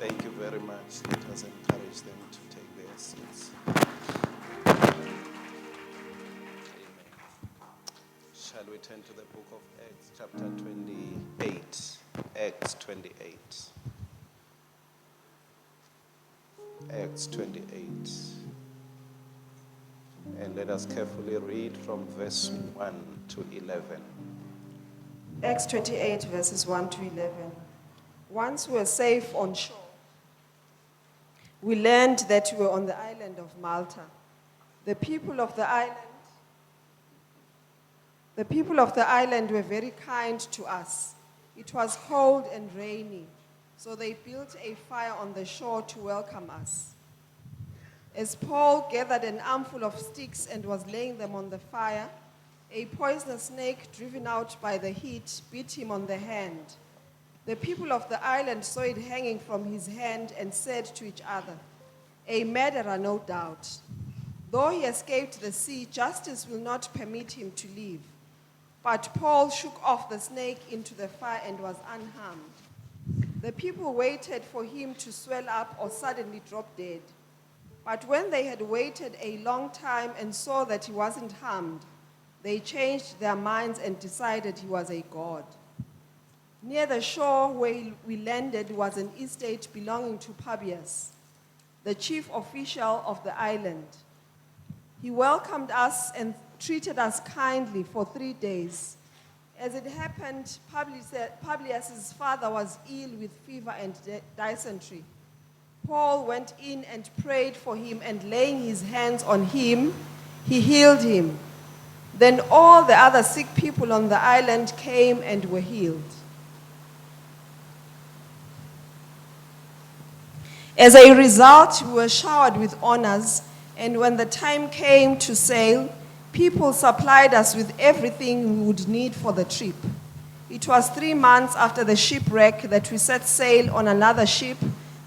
Thank you very much. Let us encourage them to take their seats. Amen. Shall we turn to the book of Acts, chapter 28? Acts 28. Acts 28. And let us carefully read from verse 1 to 11. Acts 28, verses 1 to 11. Once we were safe on shore, we learned that we were on the island of Malta. The people of the island were very kind to us. It was cold and rainy, so they built a fire on the shore to welcome us. As Paul gathered an armful of sticks and was laying them on the fire, a poisonous snake driven out by the heat bit him on the hand. The people of the island saw it hanging from his hand and said to each other, "A murderer, no doubt. Though he escaped the sea, justice will not permit him to live." But Paul shook off the snake into the fire and was unharmed. The people waited for him to swell up or suddenly drop dead. But when they had waited a long time and saw that he wasn't harmed, they changed their minds and decided he was a god. Near the shore where we landed was an estate belonging to Publius, the chief official of the island. He welcomed us and treated us kindly for 3 days. As it happened, Publius's father was ill with fever and dysentery. Paul went in and prayed for him, and laying his hands on him, he healed him. Then all the other sick people on the island came and were healed. As a result, we were showered with honors, and when the time came to sail, people supplied us with everything we would need for the trip. It was 3 months after the shipwreck that we set sail on another ship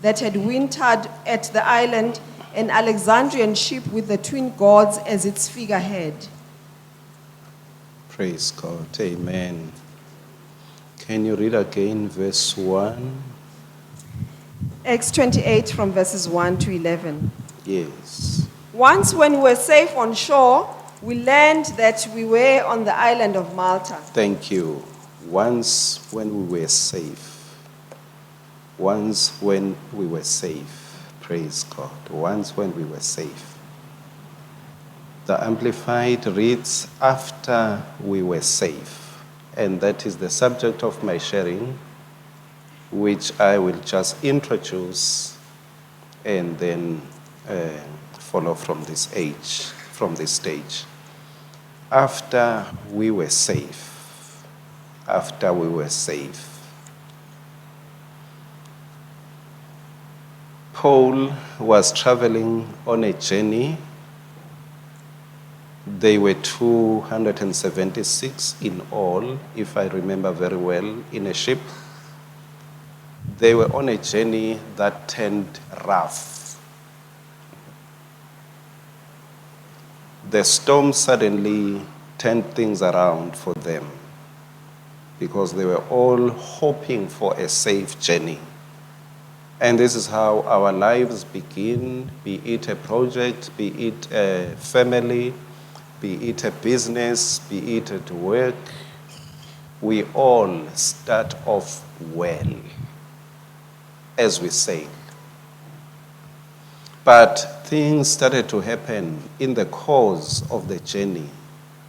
that had wintered at the island, an Alexandrian ship with the twin gods as its figurehead. Praise God. Amen. Can you read again verse 1? Acts 28 from verses 1 to 11. Yes. Once when we were safe on shore, we learned that we were on the island of Malta. Thank you. Once when we were safe. Once when we were safe. Praise God. Once when we were safe. The Amplified reads, after we were safe. And that is the subject of my sharing, which I will just introduce and then follow from this stage. After we were safe. After we were safe. Paul was traveling on a journey. They were 276 in all, if I remember very well, in a ship. They were on a journey that turned rough. The storm suddenly turned things around for them because they were all hoping for a safe journey. And this is how our lives begin, be it a project, be it a family, be it a business, be it at work. We all start off well as we sail. But things started to happen in the course of the journey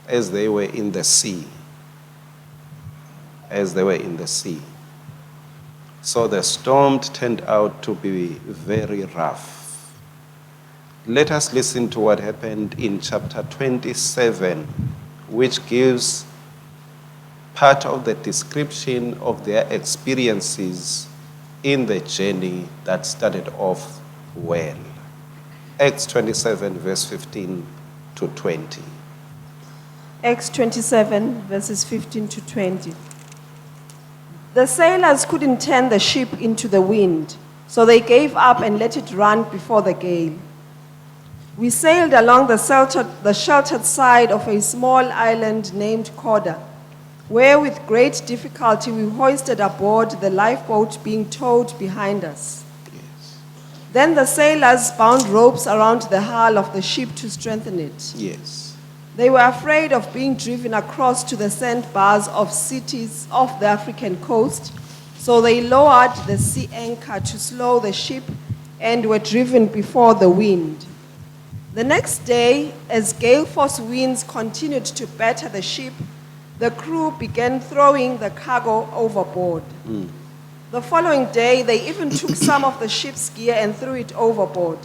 as they were in the sea. So the storm turned out to be very rough. Let us listen to what happened in chapter 27, which gives part of the description of their experiences in the journey that started off well. Acts 27, verse 15 to 20. Acts 27, verses 15 to 20. The sailors couldn't turn the ship into the wind, so they gave up and let it run before the gale. We sailed along the sheltered side of a small island named Corda, where with great difficulty we hoisted aboard the lifeboat being towed behind us. Then the sailors bound ropes around the hull of the ship to strengthen it. Yes. They were afraid of being driven across to the sandbars of cities off the African coast, so they lowered the sea anchor to slow the ship and were driven before the wind. The next day, as gale force winds continued to batter the ship, the crew began throwing the cargo overboard. The following day, they even took some of the ship's gear and threw it overboard.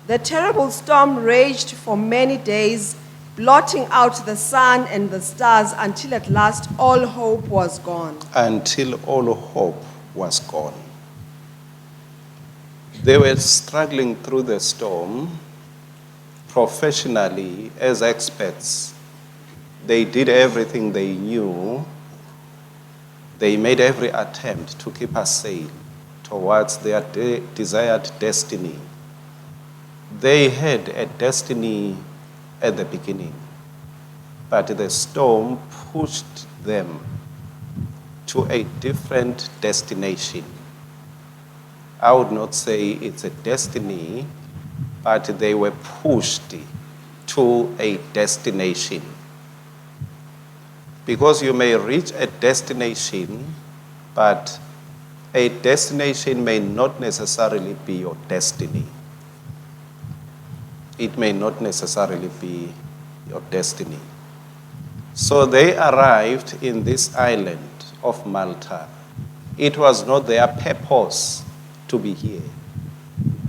The terrible storm raged for many days, blotting out the sun and the stars until at last all hope was gone. Until all hope was gone. They were struggling through the storm professionally as experts. They did everything they knew. They made every attempt to keep us sail towards their desired destiny. They had a destiny at the beginning, but the storm pushed them to a different destination. I would not say it's a destiny, but they were pushed to a destination. Because you may reach a destination, but a destination may not necessarily be your destiny. It may not necessarily be your destiny. So they arrived in this island of Malta. It was not their purpose to be here.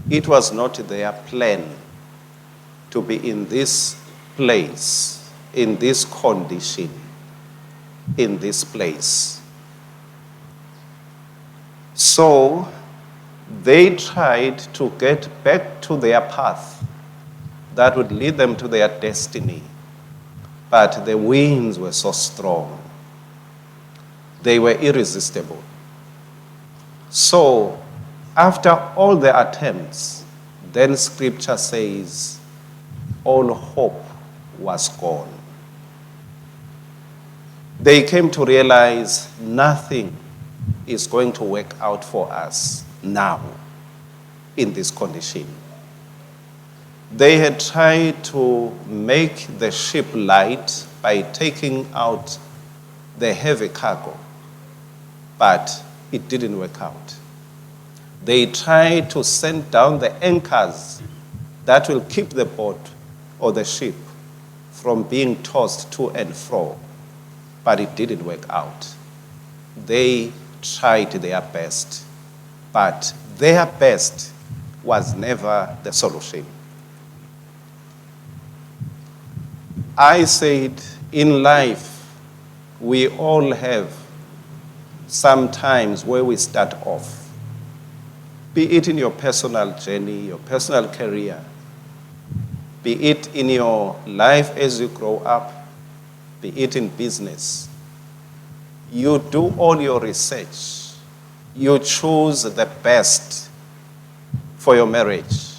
It was not their plan to be in this place, in this condition, in this place. So they tried to get back to their path that would lead them to their destiny. But the winds were so strong. They were irresistible. So, after all the attempts, then scripture says, all hope was gone. They came to realize nothing is going to work out for us now in this condition. They had tried to make the ship light by taking out the heavy cargo, but it didn't work out. They tried to send down the anchors that will keep the boat or the ship from being tossed to and fro, but it didn't work out. They tried their best, but their best was never the solution. I said, in life, we all have some times where we start off. Be it in your personal journey, your personal career, be it in your life as you grow up, be it in business. You do all your research. You choose the best for your marriage.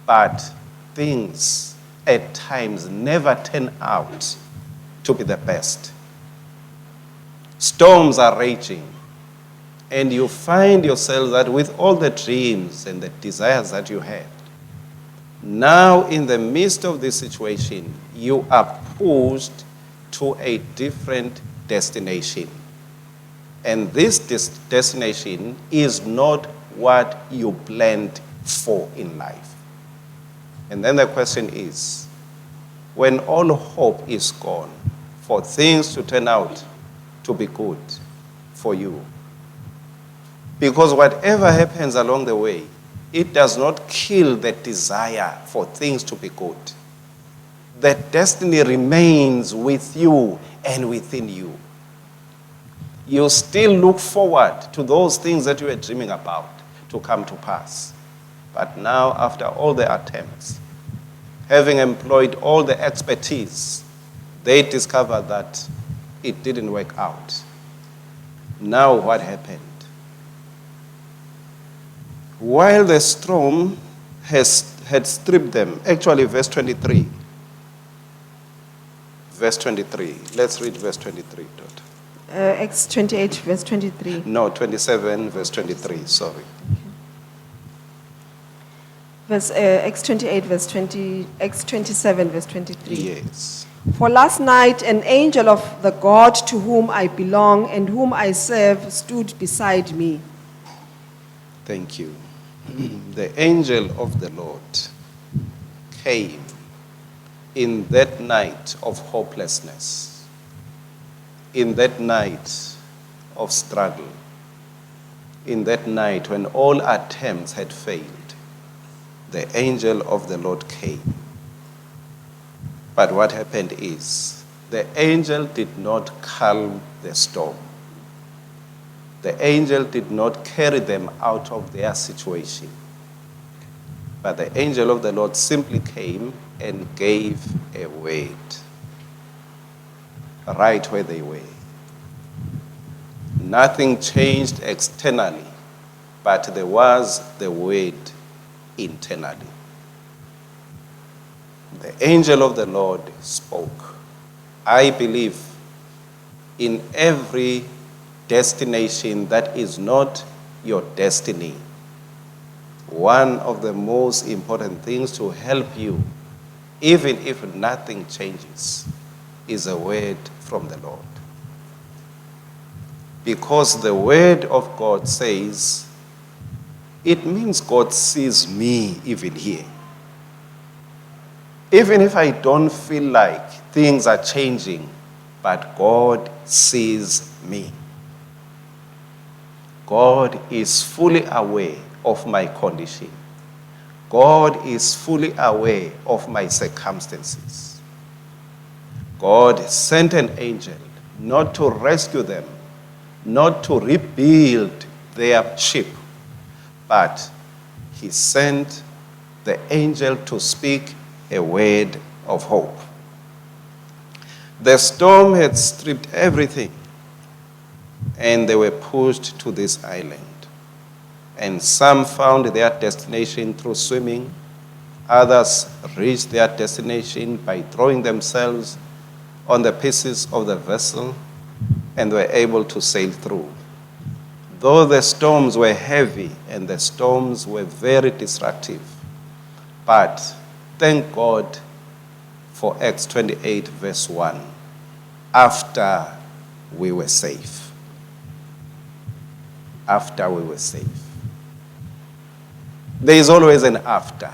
But things at times never turn out to be the best. Storms are raging, and you find yourself that with all the dreams and the desires that you had, now in the midst of this situation, you are pushed to a different destination. And this destination is not what you planned for in life. And then the question is, when all hope is gone for things to turn out to be good for you, because whatever happens along the way, it does not kill the desire for things to be good. The destiny remains with you and within you. You still look forward to those things that you were dreaming about to come to pass. But now, after all the attempts, having employed all the expertise, they discovered that it didn't work out. Now what happened? While the storm had stripped them, actually verse 23. Verse 23. Let's read verse 23, daughter. Acts 28, verse 23. No, 27, verse 23, sorry. Acts 28, verse 20, Acts 27, verse 23. Yes. For last night, an angel of the God to whom I belong and whom I serve stood beside me. Thank you. The angel of the Lord came in that night of hopelessness, in that night of struggle, in that night when all attempts had failed. The angel of the Lord came. But what happened is, the angel did not calm the storm. The angel did not carry them out of their situation. But the angel of the Lord simply came and gave a word right where they were. Nothing changed externally, but there was the word internally. The angel of the Lord spoke. I believe in every destination that is not your destiny, one of the most important things to help you, even if nothing changes, is a word from the Lord. Because the word of God says, it means God sees me even here. Even if I don't feel like things are changing, but God sees me. God is fully aware of my condition. God is fully aware of my circumstances. God sent an angel not to rescue them, not to rebuild their ship, but he sent the angel to speak a word of hope. The storm had stripped everything, and they were pushed to this island. And some found their destination through swimming. Others reached their destination by throwing themselves on the pieces of the vessel and were able to sail through. Though the storms were heavy and the storms were very destructive, but thank God for Acts 28, verse 1, after we were safe. After we were safe. There is always an after.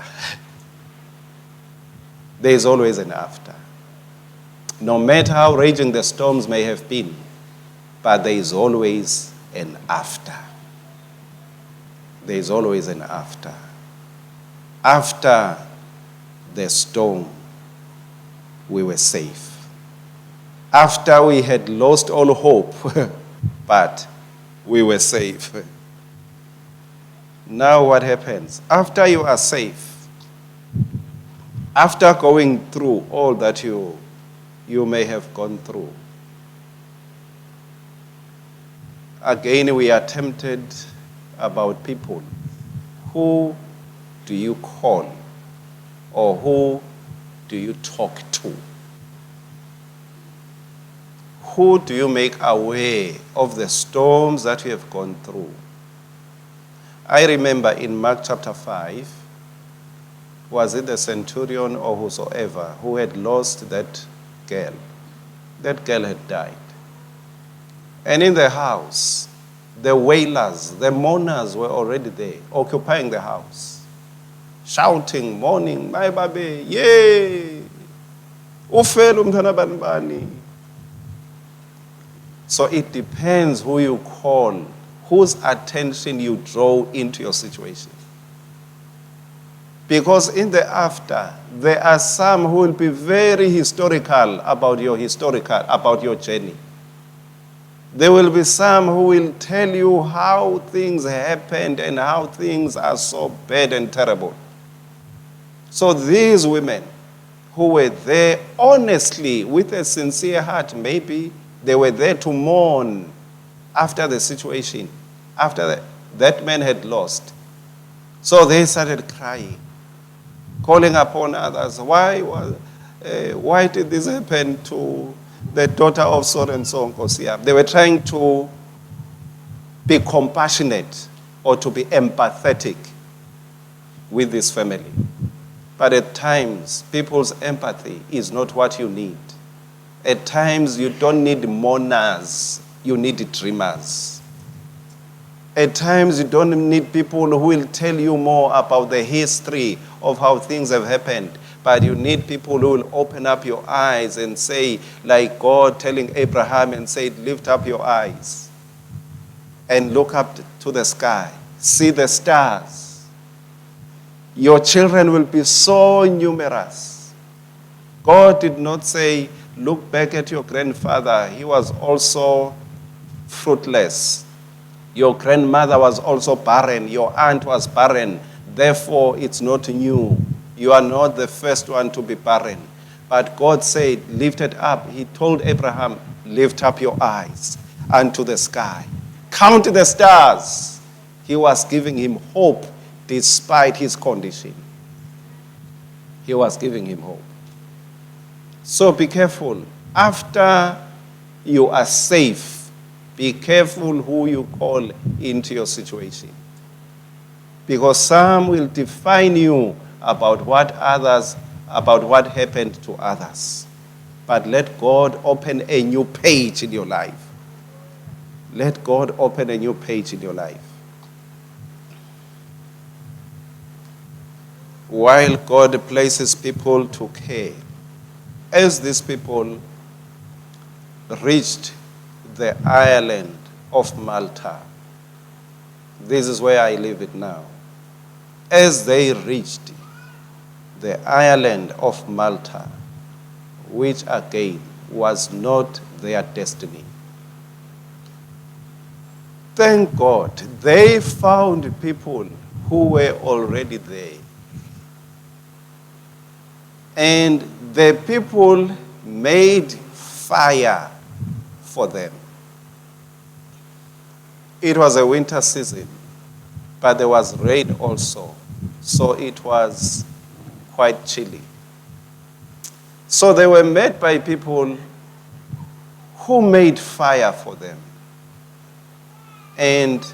There is always an after. No matter how raging the storms may have been, but there is always an after. There is always an after. After the storm, we were safe. After we had lost all hope, but we were safe. Now what happens? After you are safe, after going through all that you may have gone through, again we are tempted about people. Who do you call? Or who do you talk to? Who do you make aware of the storms that you have gone through? I remember in Mark chapter 5, was it the centurion or whosoever who had lost that girl? That girl had died. And in the house, the wailers, the mourners were already there, occupying the house, shouting, mourning, my baby, yay! Ufele umntwana bani. So it depends who you call, whose attention you draw into your situation. Because in the after, there are some who will be very historical about your journey. There will be some who will tell you how things happened and how things are so bad and terrible. So these women who were there honestly, with a sincere heart, maybe they were there to mourn after the situation, after that man had lost. So they started crying, calling upon others. Why did this happen to the daughter of so and so? They were trying to be compassionate or to be empathetic. with this family. But at times, people's empathy is not what you need. At times, you don't need mourners, you need dreamers. At times, you don't need people who will tell you more about the history of how things have happened, but you need people who will open up your eyes and say, like God telling Abraham and said, lift up your eyes and look up to the sky. See the stars. Your children will be so numerous. God did not say, look back at your grandfather. He was also fruitless. Your grandmother was also barren. Your aunt was barren. Therefore, it's not new. You are not the first one to be barren. But God said, lift it up. He told Abraham, lift up your eyes unto the sky. Count the stars. He was giving him hope despite his condition. He was giving him hope. So be careful. After you are safe, be careful who you call into your situation. Because some will define you about what happened to others. But let God open a new page in your life. Let God open a new page in your life. While God places people to care, as these people reached the island of Malta, this is where I live it now. As they reached the island of Malta, which again was not their destiny, thank God they found people who were already there. And the people made fire for them. It was a winter season, but there was rain also, so it was quite chilly. So they were met by people who made fire for them. And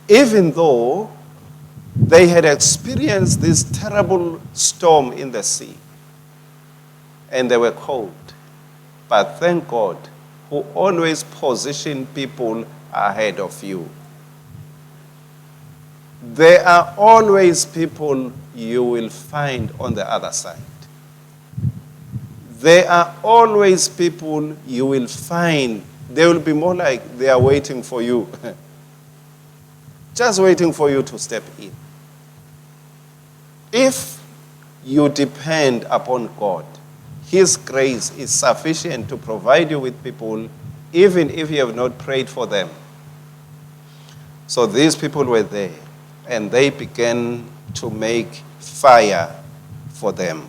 even though they had experienced this terrible storm in the sea, and they were cold, but thank God, who always position people ahead of you. There are always people you will find on the other side. There are always people you will find, they will be more like they are waiting for you. Just waiting for you to step in. If you depend upon God, His grace is sufficient to provide you with people, even if you have not prayed for them. So these people were there, and they began to make fire for them.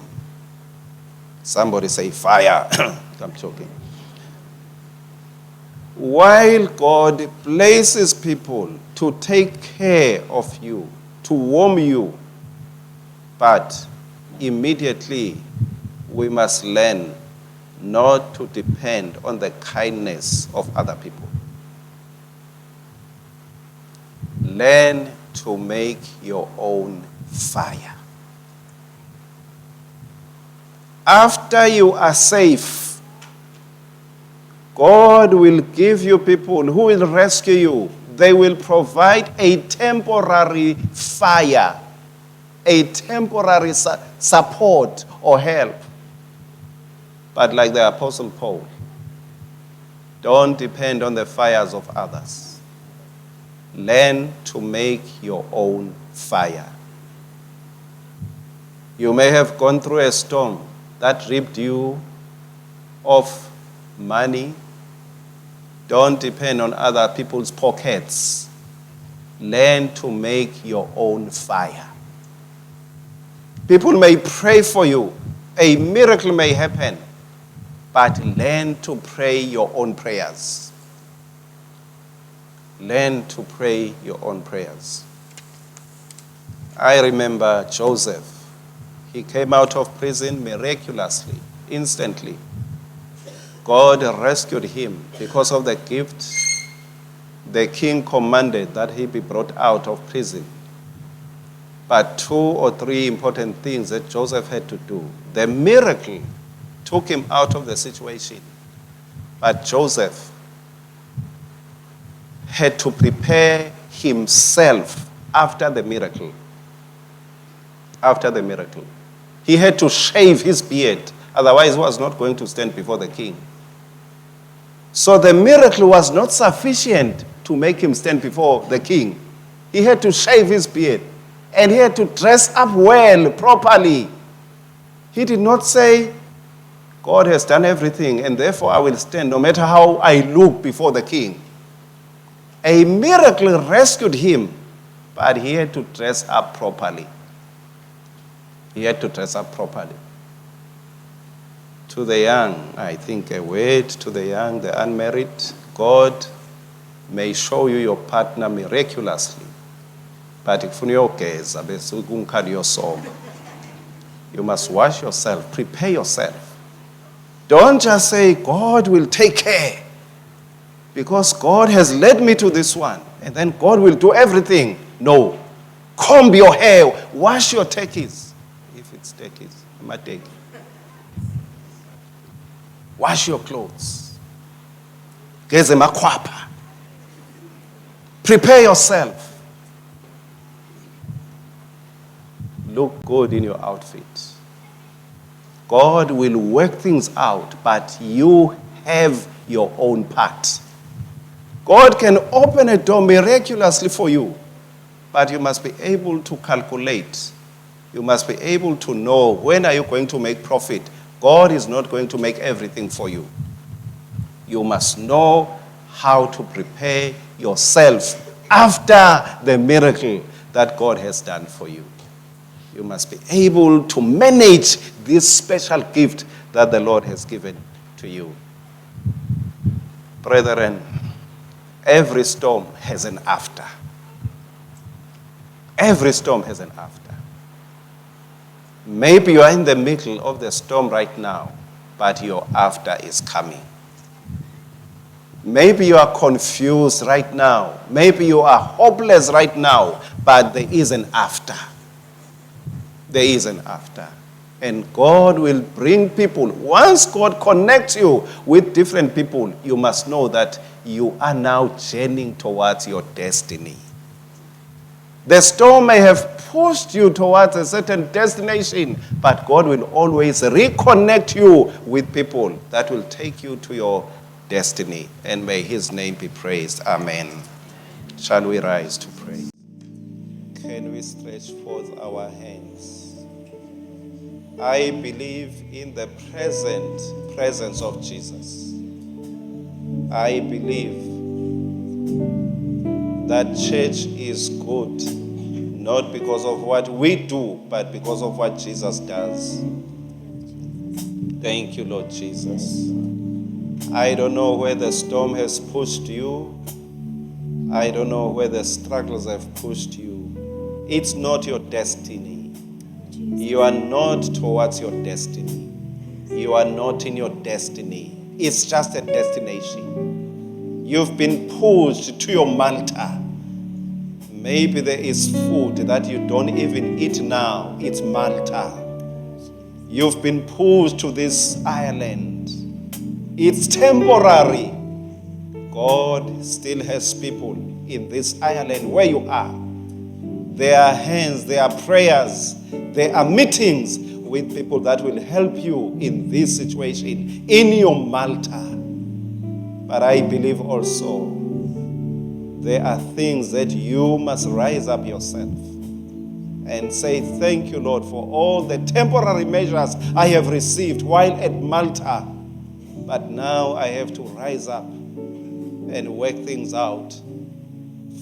Somebody say fire. I'm joking. While God places people to take care of you, to warm you, but immediately we must learn not to depend on the kindness of other people. Learn to make your own fire. After you are safe, God will give you people who will rescue you. They will provide a temporary fire, a temporary support or help. But like the Apostle Paul, don't depend on the fires of others. Learn to make your own fire. You may have gone through a storm that ripped you of money. Don't depend on other people's pockets. Learn to make your own fire. People may pray for you. A miracle may happen. But learn to pray your own prayers. Learn to pray your own prayers. I remember Joseph. He came out of prison miraculously, instantly. God rescued him because of the gift. The king commanded that he be brought out of prison. but 2 or 3 important things that Joseph had to do. The miracle took him out of the situation, but Joseph had to prepare himself after the miracle. After the miracle. He had to shave his beard, otherwise he was not going to stand before the king. So the miracle was not sufficient to make him stand before the king. He had to shave his beard, and he had to dress up well, properly. He did not say, God has done everything, and therefore I will stand no matter how I look before the king. A miracle rescued him, but he had to dress up properly. He had to dress up properly. To the young, I think a word to the young, the unmarried, God may show you your partner miraculously. But if you must wash yourself, prepare yourself. Don't just say, God will take care, because God has led me to this one, and then God will do everything. No. Comb your hair, wash your turkeys. If it's turkeys, I'm not taking. Wash your clothes. Geze makwapa. Prepare yourself. Look good in your outfit. God will work things out, but you have your own part. God can open a door miraculously for you, but you must be able to calculate. You must be able to know when are you going to make profit. God is not going to make everything for you. You must know how to prepare yourself after the miracle that God has done for you. You must be able to manage this special gift that the Lord has given to you. Brethren, every storm has an after. Every storm has an after. Maybe you are in the middle of the storm right now, but your after is coming. Maybe you are confused right now. Maybe you are hopeless right now, but there is an after. There is an after. And God will bring people. Once God connects you with different people, you must know that you are now journeying towards your destiny. The storm may have pushed you towards a certain destination, but God will always reconnect you with people that will take you to your destiny. And may his name be praised. Amen. Shall we rise to pray? Can we stretch forth our hands? I believe in the presence of Jesus. I believe that church is good, not because of what we do, but because of what Jesus does. Thank you, Lord Jesus. I don't know where the storm has pushed you. I don't know where the struggles have pushed you. It's not your destiny. You are not towards your destiny. You are not in your destiny. It's just a destination. You've been pushed to your Malta. Maybe there is food that you don't even eat now. It's Malta. You've been pushed to this island. It's temporary. God still has people in this island where you are. There are hands, there are prayers, there are meetings with people that will help you in this situation, in your Malta. But I believe also there are things that you must rise up yourself and say, thank you, Lord, for all the temporary measures I have received while at Malta. But now I have to rise up and work things out.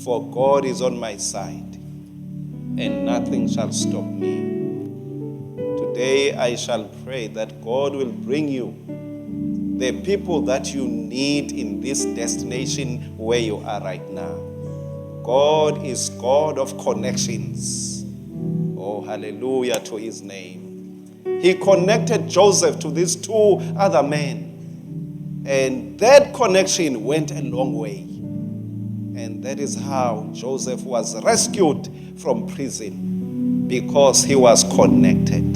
For God is on my side, and nothing shall stop me. Today I shall pray that God will bring you the people that you need in this destination where you are right now. God is God of connections. Oh, hallelujah to his name. He connected Joseph to these 2 other men. And that connection went a long way. And that is how Joseph was rescued from prison. because he was connected.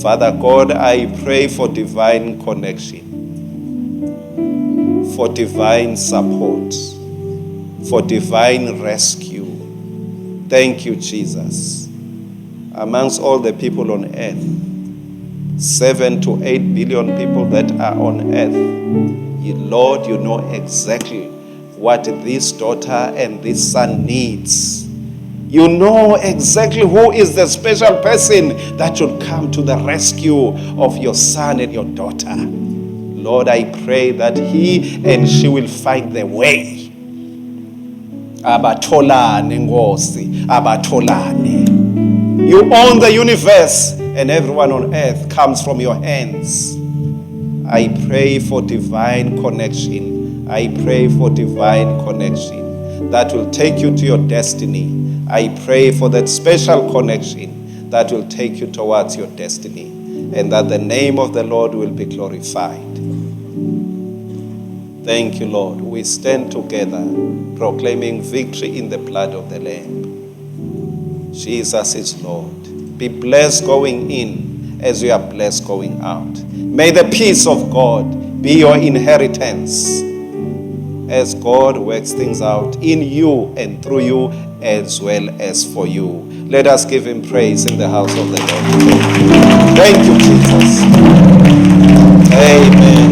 Father God, I pray for divine connection, for divine support, for divine rescue. Thank you, Jesus. Amongst all the people on earth, 7 to 8 billion people that are on earth, Lord, you know exactly what this daughter and this son needs. You know exactly who is the special person that should come to the rescue of your son and your daughter. Lord, I pray that he and she will find the way. Abatolane ngosi, abatolane. You own the universe, and everyone on earth comes from your hands. I pray for divine connection. I pray for divine connection that will take you to your destiny. I pray for that special connection that will take you towards your destiny, and that the name of the Lord will be glorified. Thank you, Lord. We stand together proclaiming victory in the blood of the Lamb. Jesus is Lord. Be blessed going in as you are blessed going out. May the peace of God be your inheritance as God works things out in you and through you as well as for you. Let us give him praise in the house of the Lord. Thank you, Jesus. Amen.